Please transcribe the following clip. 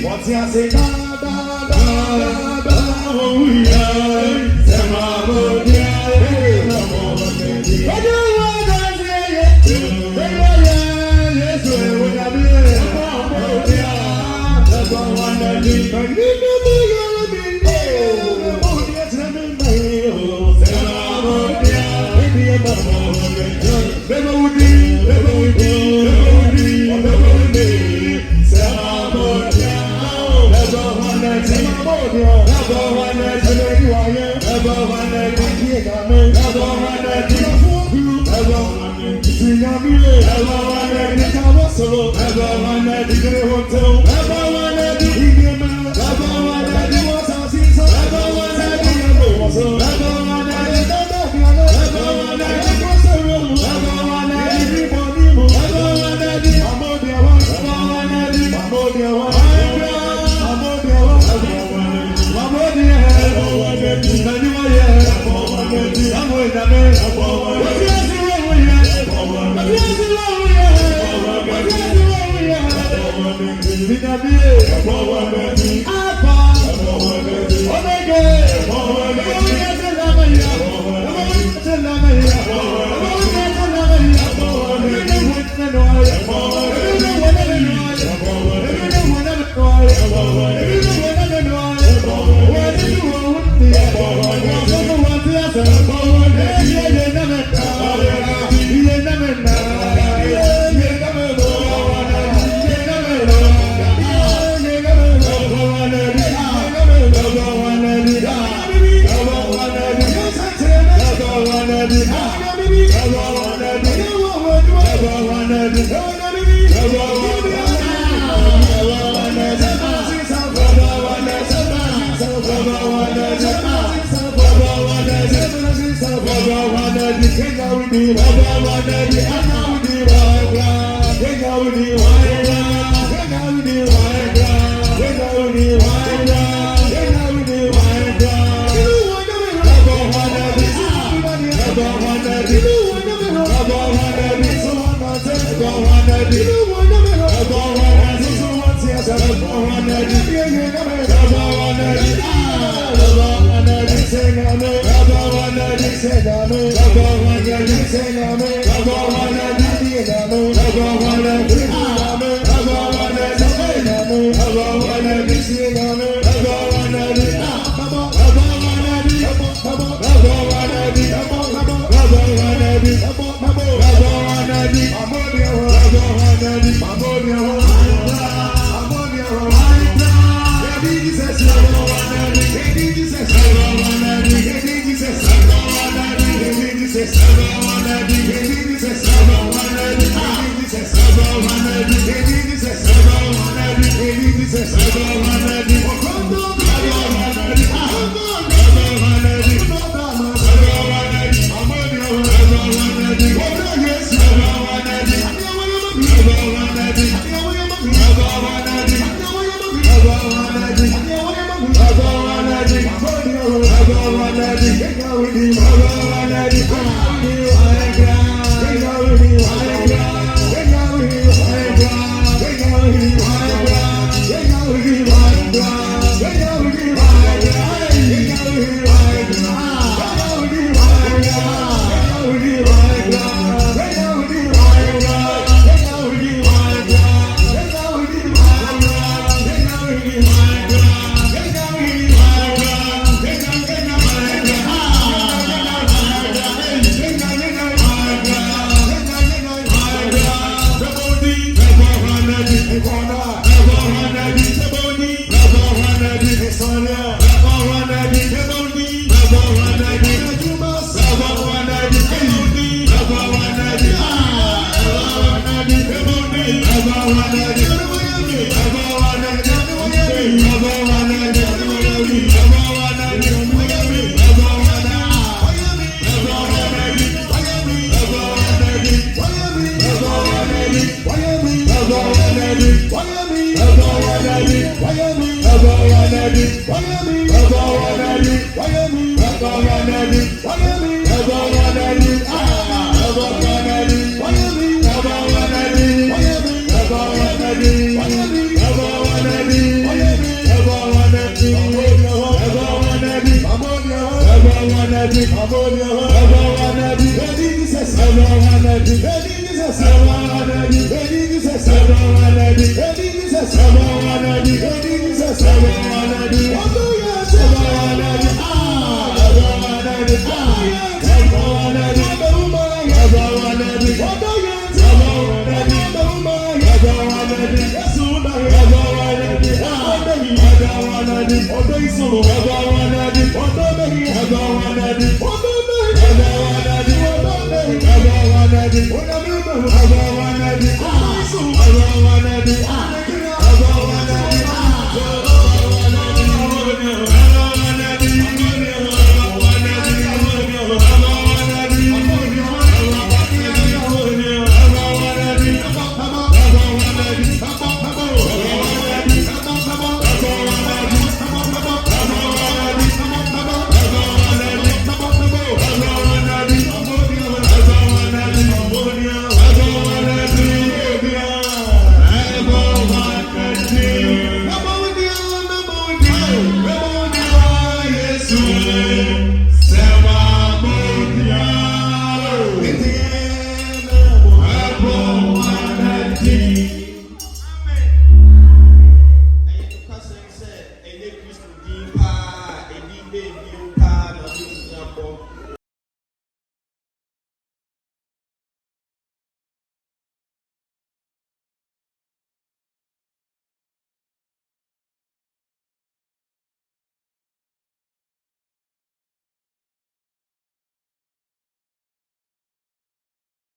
What's your say? Da da da da, oh yeah. Sema bodia, namo bodia. What do you want to say? Yes, we will be. Sema bodia, that's what I want to do. But you know me, you'll be there. Bodia, sema bodia, sema bodia. Baby, I'm a bodia. Sema bodia, sema bodia, sema bodia. Sema bodia. Never wanna take my body, never wanna take you away, never wanna take you away, never wanna take you away, never wanna take you away, never wanna take you solo, never wanna take you hotel, never wanna take you man, never wanna take you house, never wanna take you house, never wanna take you piano, never wanna take you solo, never wanna take you body, never wanna take you body, never wanna take you body. Never Although